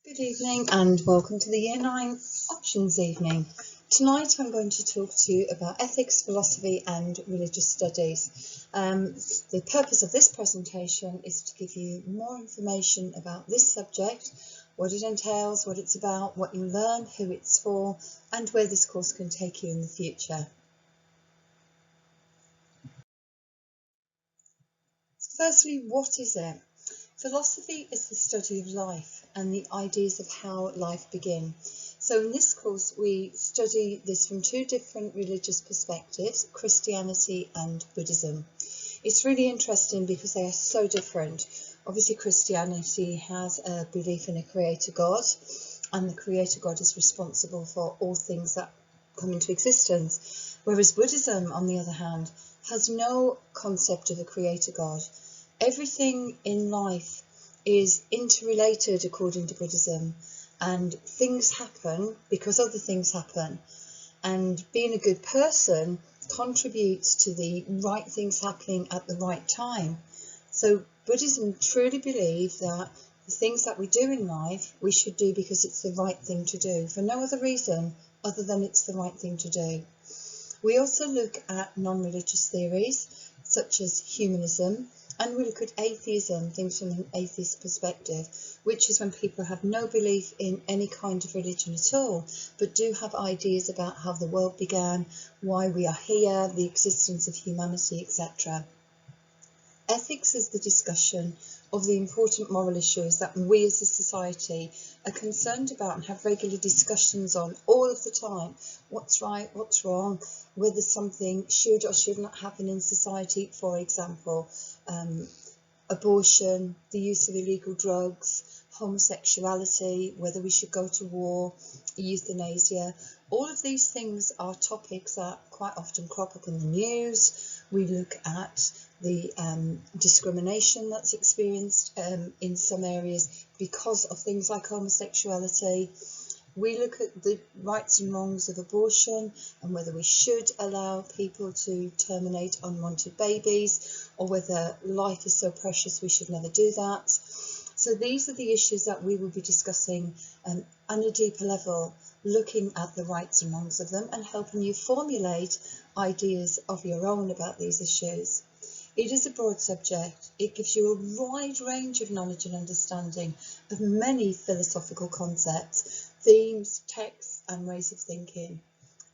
Good evening and welcome to the Year 9 Options Evening. Tonight I'm going to talk to you about ethics, philosophy and religious studies. The purpose of this presentation is to give you more information about this subject, what it entails, what it's about, what you learn, who it's for and where this course can take you in the future. Firstly, what is it? Philosophy is the study of life and the ideas of how life began. So in this course we study this from two different religious perspectives, Christianity and Buddhism. It's really interesting because they are so different. Obviously Christianity has a belief in a creator God, and the creator God is responsible for all things that come into existence, whereas Buddhism, on the other hand, has no concept of a creator God. Everything in life is interrelated according to Buddhism, and things happen because other things happen, and being a good person contributes to the right things happening at the right time. So Buddhism truly believes that the things that we do in life we should do because it's the right thing to do, for no other reason other than it's the right thing to do. We also look at non-religious theories such as humanism, and we look at atheism, things from an atheist perspective, which is when people have no belief in any kind of religion at all, but do have ideas about how the world began, why we are here, the existence of humanity, etc. Ethics is the discussion of the important moral issues that we as a society are concerned about and have regular discussions on all of the time. What's right, what's wrong, whether something should or should not happen in society, for example, abortion, the use of illegal drugs, homosexuality, whether we should go to war, euthanasia. All of these things are topics that quite often crop up in the news. We look at the discrimination that's experienced in some areas because of things like homosexuality. We look at the rights and wrongs of abortion and whether we should allow people to terminate unwanted babies, or whether life is so precious we should never do that. So these are the issues that we will be discussing on a deeper level, looking at the rights and wrongs of them and helping you formulate ideas of your own about these issues. It is a broad subject. It gives you a wide range of knowledge and understanding of many philosophical concepts, themes, texts and ways of thinking.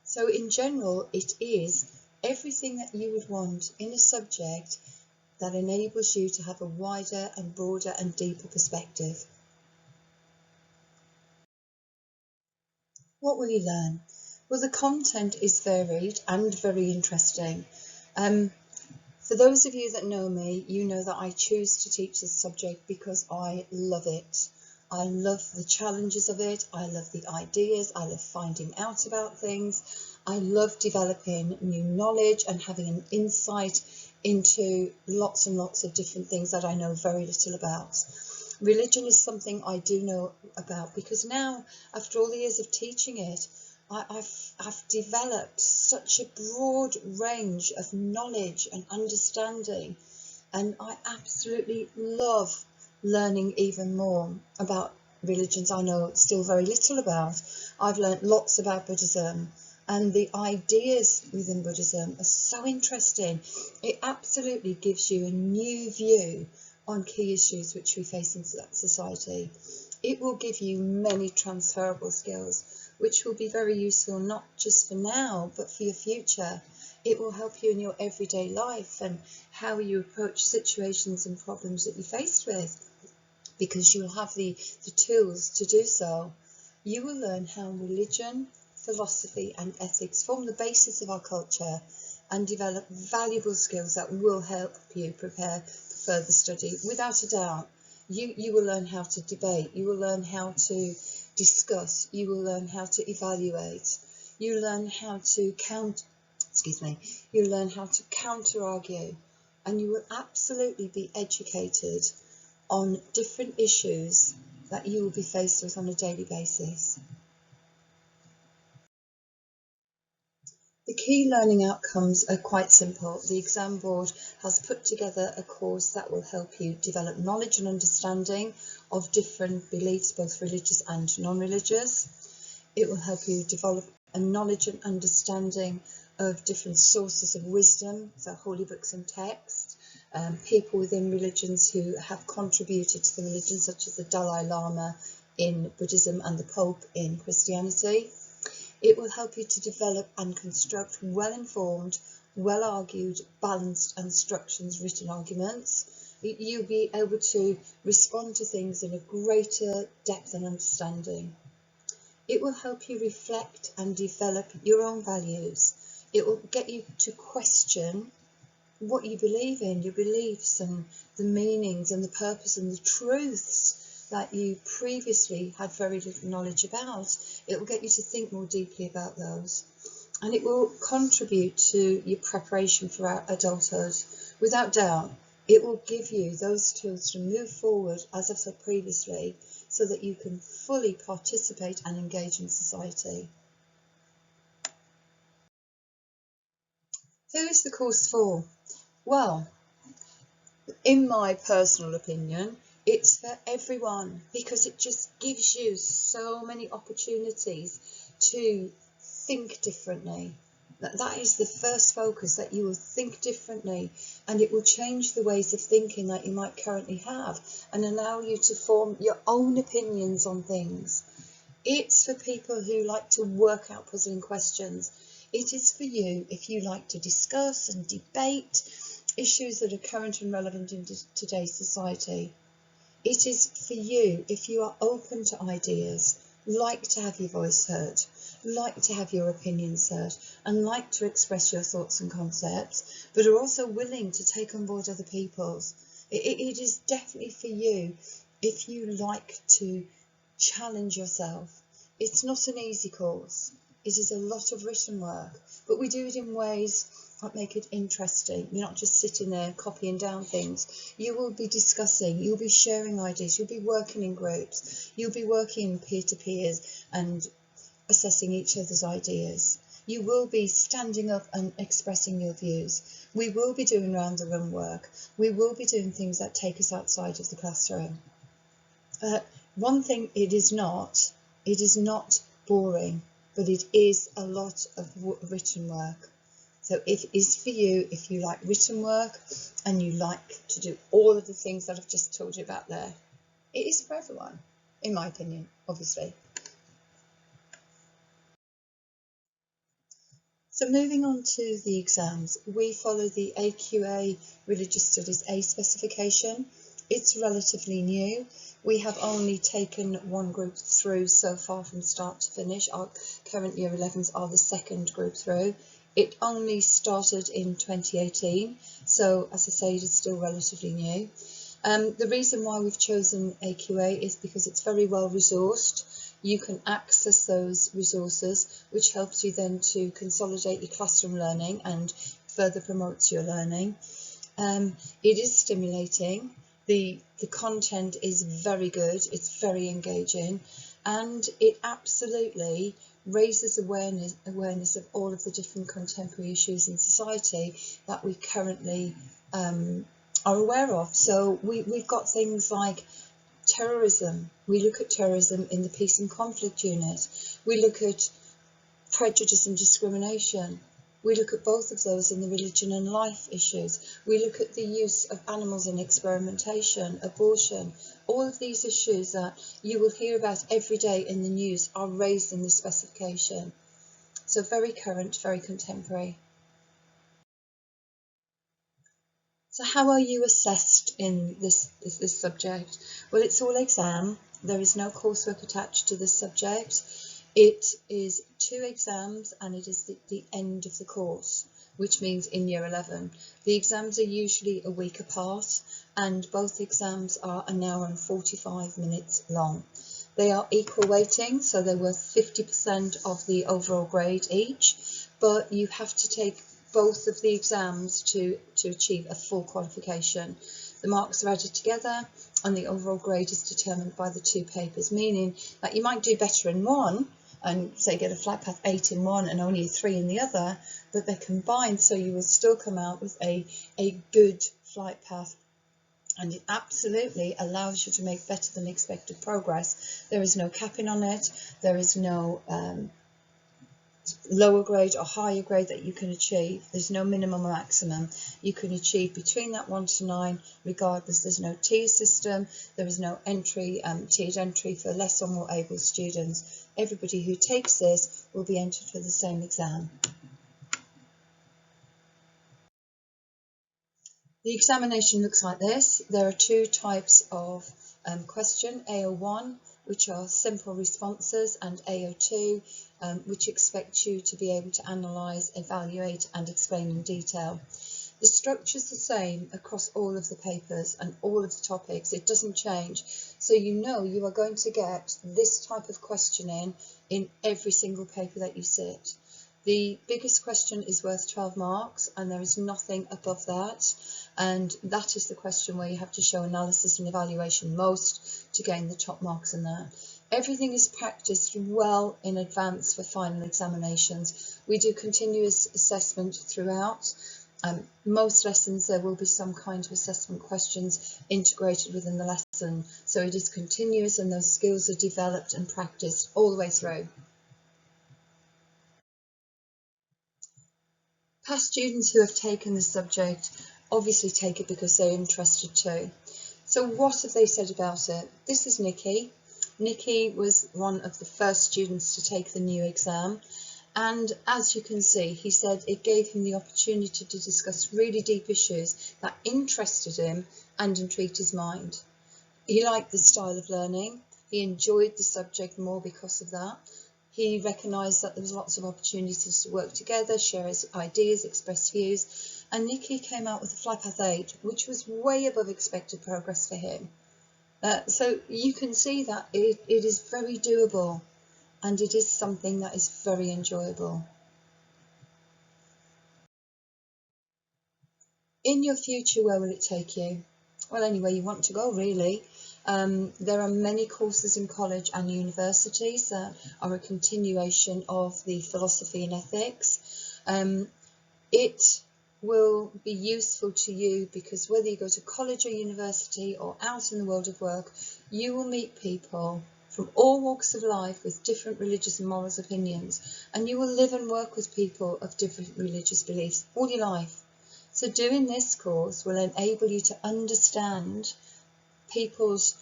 So in general, it is everything that you would want in a subject that enables you to have a wider and broader and deeper perspective. What will you learn? Well, the content is varied and very interesting. For those of you that know me, you know that I choose to teach this subject because I love it. I love the challenges of it, I love the ideas, I love finding out about things, I love developing new knowledge and having an insight into lots and lots of different things that I know very little about. Religion is something I do know about because now, after all the years of teaching it, I've developed such a broad range of knowledge and understanding, and I absolutely love learning even more about religions I know still very little about. I've learnt lots about Buddhism, and the ideas within Buddhism are so interesting. It absolutely gives you a new view on key issues which we face in society. It will give you many transferable skills which will be very useful not just for now but for your future. It will help you in your everyday life and how you approach situations and problems that you're faced with, because you will have the tools to do so. You will learn how religion, philosophy and ethics form the basis of our culture and develop valuable skills that will help you prepare for further study. Without a doubt, you will learn how to debate, you will learn how to discuss, you will learn how to evaluate, you learn how to you learn how to counter argue, and you will absolutely be educated on different issues that you will be faced with on a daily basis. The key learning outcomes are quite simple. The exam board has put together a course that will help you develop knowledge and understanding of different beliefs, both religious and non-religious. It will help you develop a knowledge and understanding of different sources of wisdom, so holy books and texts, people within religions who have contributed to the religion, such as the Dalai Lama in Buddhism and the Pope in Christianity. It will help you to develop and construct well-informed, well-argued, balanced and structured written arguments. You'll be able to respond to things in a greater depth and understanding. It will help you reflect and develop your own values. It will get you to question what you believe in, your beliefs and the meanings and the purpose and the truths that you previously had very little knowledge about. It will get you to think more deeply about those. And it will contribute to your preparation for adulthood. Without doubt, it will give you those tools to move forward, as I've said previously, so that you can fully participate and engage in society. Who is the course for? Well, in my personal opinion, it's for everyone, because it just gives you so many opportunities to think differently. That is the first focus, that you will think differently, and it will change the ways of thinking that you might currently have and allow you to form your own opinions on things. It's for people who like to work out puzzling questions. It is for you if you like to discuss and debate issues that are current and relevant in today's society. It is for you if you are open to ideas, like to have your voice heard, like to have your opinions heard, and like to express your thoughts and concepts, but are also willing to take on board other people's. It is definitely for you if you like to challenge yourself. It's not an easy course. It is a lot of written work, but we do it in ways that make it interesting. You're not just sitting there copying down things. You will be discussing, you'll be sharing ideas, you'll be working in groups, you'll be working peer-to-peers and assessing each other's ideas. You will be standing up and expressing your views. We will be doing round the room work. We will be doing things that take us outside of the classroom. One thing it is not boring, but it is a lot of written work. So it is for you if you like written work and you like to do all of the things that I've just told you about there. It is for everyone, in my opinion, obviously. So moving on to the exams, we follow the AQA Religious Studies A specification. It's relatively new. We have only taken one group through so far from start to finish. Our current Year 11s are the second group through. It only started in 2018, so as I say, it is still relatively new. The reason why we've chosen AQA is because it's very well resourced. You can access those resources, which helps you then to consolidate your classroom learning and further promotes your learning. It is stimulating. The content is very good, it's very engaging, and it absolutely raises awareness of all of the different contemporary issues in society that we currently are aware of. So we've got things like terrorism. We look at terrorism in the Peace and Conflict Unit. We look at prejudice and discrimination. We look at both of those in the religion and life issues. We look at the use of animals in experimentation, abortion. All of these issues that you will hear about every day in the news are raised in this specification. So very current, very contemporary. So how are you assessed in this subject? Well, it's all exam. There is no coursework attached to this subject. It is 2 exams and it is the end of the course, which means in Year 11. The exams are usually a week apart and both exams are an hour and 45 minutes long. They are equal weighting, so they're worth 50% of the overall grade each, but you have to take both of the exams to achieve a full qualification. The marks are added together and the overall grade is determined by the 2 papers, meaning that you might do better in one, and say get a flight path 8 in one and only a 3 in the other, but they're combined, so you will still come out with a good flight path. And it absolutely allows you to make better than expected progress. There is no capping on it. There is no lower grade or higher grade that you can achieve. There's no minimum or maximum. You can achieve between that 1 to 9 regardless. There's no tier system. There is no entry, tiered entry for less or more able students. Everybody who takes this will be entered for the same exam. The examination looks like this. There are 2 types of question, AO1, which are simple responses, and AO2, which expect you to be able to analyse, evaluate and explain in detail. The structure is the same across all of the papers and all of the topics. It doesn't change. So you know you are going to get this type of questioning in every single paper that you sit. The biggest question is worth 12 marks and there is nothing above that. And that is the question where you have to show analysis and evaluation most to gain the top marks in that. Everything is practiced well in advance for final examinations. We do continuous assessment throughout. Most lessons there will be some kind of assessment questions integrated within the lesson. So it is continuous and those skills are developed and practiced all the way through. Past students who have taken the subject obviously take it because they're interested too. So what have they said about it? This is Nikki. Nikki was one of the first students to take the new exam, and as you can see, he said it gave him the opportunity to discuss really deep issues that interested him and intrigued his mind. He liked the style of learning. He enjoyed the subject more because of that. He recognised that there was lots of opportunities to work together, share his ideas, express views, and Nikki came out with a flight path 8, which was way above expected progress for him. So you can see that it is very doable and it is something that is very enjoyable. In your future, where will it take you? Well, anywhere you want to go, really. There are many courses in college and universities that are a continuation of the philosophy and ethics. It will be useful to you because whether you go to college or university or out in the world of work, you will meet people from all walks of life with different religious and moral opinions, and you will live and work with people of different religious beliefs all your life. So doing this course will enable you to understand people's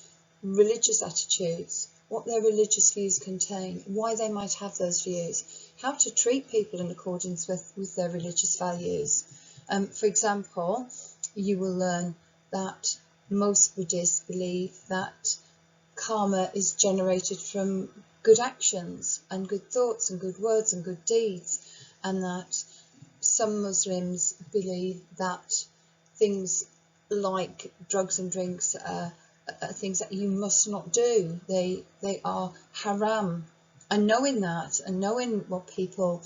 religious attitudes, what their religious views contain, why they might have those views, how to treat people in accordance with their religious values. For example, you will learn that most Buddhists believe that karma is generated from good actions and good thoughts and good words and good deeds, and that some Muslims believe that things like drugs and drinks are things that you must not do. They are haram. And knowing that and knowing what people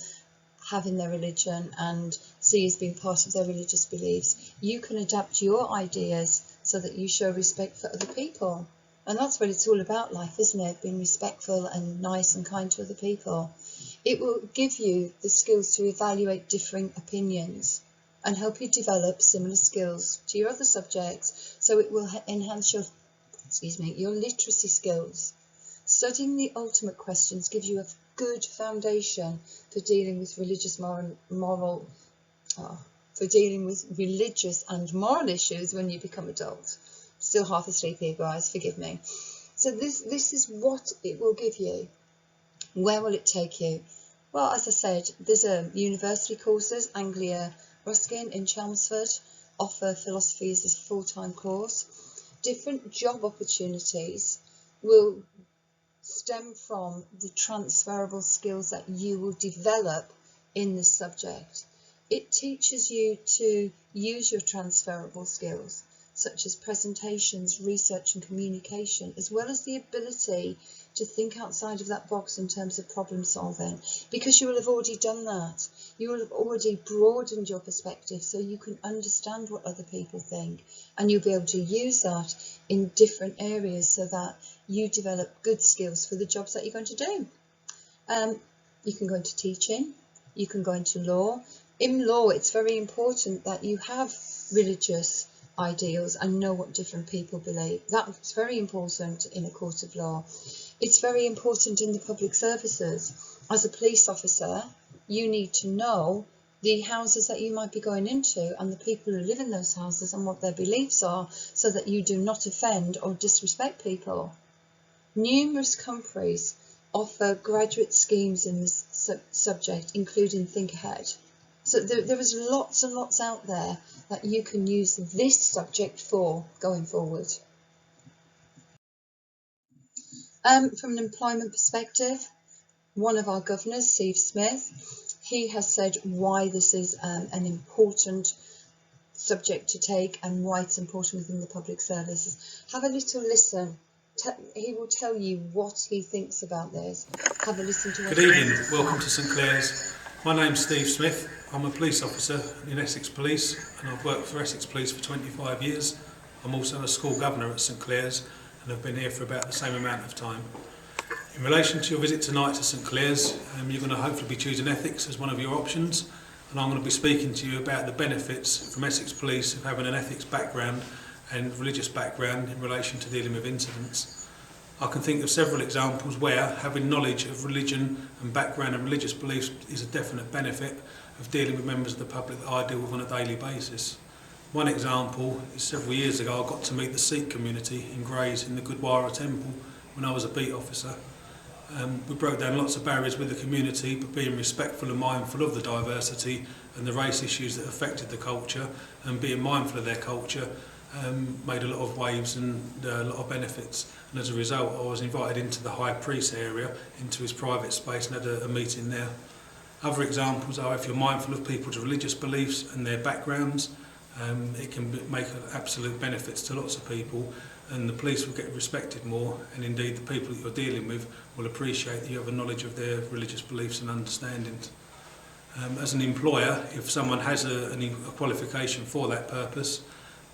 have in their religion and see as being part of their religious beliefs, you can adapt your ideas so that you show respect for other people. And that's what it's all about, life, isn't it? Being respectful and nice and kind to other people. It will give you the skills to evaluate differing opinions and help you develop similar skills to your other subjects. So it will enhance your literacy skills. Studying the ultimate questions gives you a good foundation for dealing with religious and moral issues when you become adult. Still half asleep here, guys, forgive me. So this is what it will give you. Where will it take you? Well, as I said, there's university courses. Anglia Ruskin in Chelmsford offer philosophy as a full-time course. Different job opportunities will stem from the transferable skills that you will develop in this subject. It teaches you to use your transferable skills, such as presentations, research and communication, as well as the ability to think outside of that box in terms of problem solving, because you will have already done that. You will have already broadened your perspective so you can understand what other people think, and you'll be able to use that in different areas so that you develop good skills for the jobs that you're going to do. You can go into teaching, you can go into law. In law, it's very important that you have religious ideals and know what different people believe. That's very important in a court of law. It's very important in the public services. As a police officer, you need to know the houses that you might be going into and the people who live in those houses and what their beliefs are, so that you do not offend or disrespect people. Numerous countries offer graduate schemes in this subject, including Think Ahead. So there is lots and lots out there that you can use this subject for going forward. From an employment perspective, one of our governors, Steve Smith, he has said why this is an important subject to take and why it's important within the public services. Have a little listen. He will tell you what he thinks about this. Have a listen to what Good evening, welcome to St Clair's. My name's Steve Smith. I'm a police officer in Essex Police and I've worked for Essex Police for 25 years. I'm also a school governor at St Clair's and I've been here for about the same amount of time. In relation to your visit tonight to St Clair's, you're going to hopefully be choosing ethics as one of your options, and I'm going to be speaking to you about the benefits from Essex Police of having an ethics background and religious background in relation to dealing with incidents. I can think of several examples where having knowledge of religion and background and religious beliefs is a definite benefit of dealing with members of the public that I deal with on a daily basis. One example is several years ago I got to meet the Sikh community in Grays in the Gurdwara Temple when I was a beat officer. We broke down lots of barriers with the community, but being respectful and mindful of the diversity and the race issues that affected the culture, and being mindful of their culture made a lot of waves and a lot of benefits. And as a result, I was invited into the High Priest area, into his private space, and had a meeting there. Other examples are if you're mindful of people's religious beliefs and their backgrounds, it can make absolute benefits to lots of people, and the police will get respected more, and indeed the people that you're dealing with will appreciate that you have a knowledge of their religious beliefs and understandings. As an employer, if someone has a qualification for that purpose,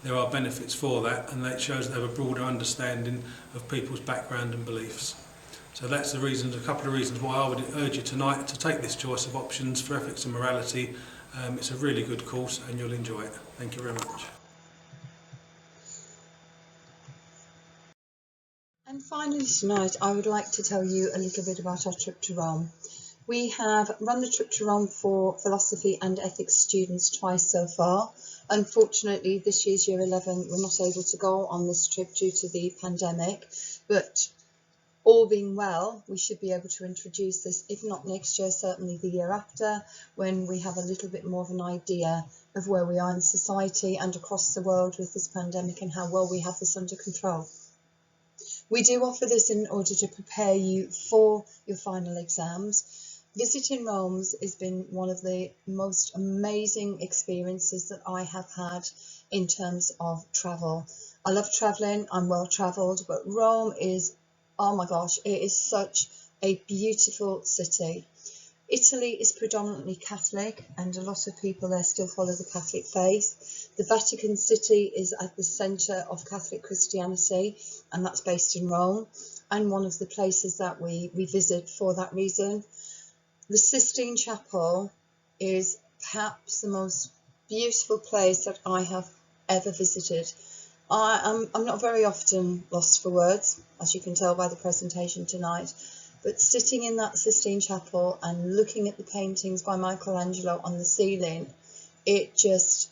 there are benefits for that, and that shows they have a broader understanding of people's background and beliefs. So that's the reasons, a couple of reasons why I would urge you tonight to take this choice of options for ethics and morality. It's a really good course and you'll enjoy it. Thank you very much. And finally tonight, I would like to tell you a little bit about our trip to Rome. We have run the trip to Rome for philosophy and ethics students twice so far. Unfortunately, this year's Year 11 were not able to go on this trip due to the pandemic, but all being well, we should be able to introduce this, if not next year, certainly the year after, when we have a little bit more of an idea of where we are in society and across the world with this pandemic and how well we have this under control. We do offer this in order to prepare you for your final exams. Visiting Rome has been one of the most amazing experiences that I have had in terms of travel. I love travelling, I'm well travelled, but Rome is, oh my gosh, it is such a beautiful city. Italy is predominantly Catholic and a lot of people there still follow the Catholic faith. The Vatican City is at the centre of Catholic Christianity, and that's based in Rome, and one of the places that we visit for that reason. The Sistine Chapel is perhaps the most beautiful place that I have ever visited. I'm not very often lost for words, as you can tell by the presentation tonight, but sitting in that Sistine Chapel and looking at the paintings by Michelangelo on the ceiling, it just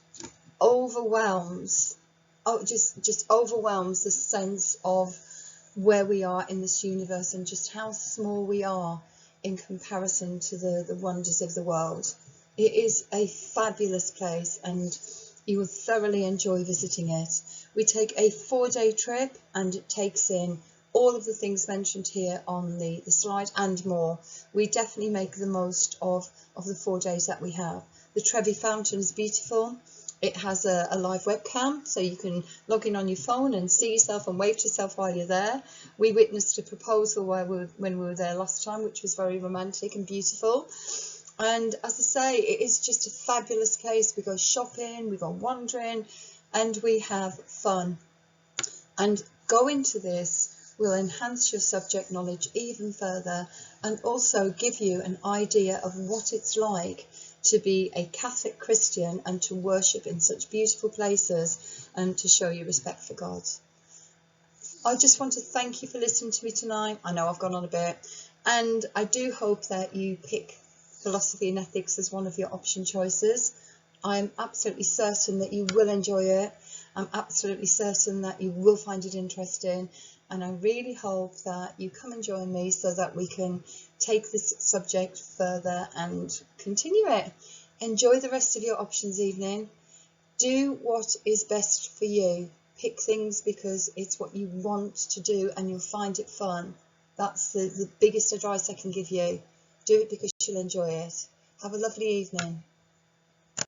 overwhelms, just overwhelms the sense of where we are in this universe and just how small we are in comparison to the wonders of the world. It is a fabulous place and you will thoroughly enjoy visiting it. We take a 4-day trip and it takes in all of the things mentioned here on the slide and more. We definitely make the most of the 4 days that we have. The Trevi Fountain is beautiful. It has a live webcam, so you can log in on your phone and see yourself and wave to yourself while you're there. We witnessed a proposal when we were there last time, which was very romantic and beautiful. And as I say, it is just a fabulous place. We go shopping, we go wandering, and we have fun. And go into this will enhance your subject knowledge even further and also give you an idea of what it's like to be a Catholic Christian and to worship in such beautiful places and to show your respect for God. I just want to thank you for listening to me tonight. I know I've gone on a bit, and I do hope that you pick philosophy and ethics as one of your option choices. I'm absolutely certain that you will enjoy it. I'm absolutely certain that you will find it interesting, and I really hope that you come and join me so that we can take this subject further and continue it. Enjoy the rest of your options evening. Do what is best for you. Pick things because it's what you want to do and you'll find it fun. That's the biggest advice I can give you. Do it because you'll enjoy it. Have a lovely evening.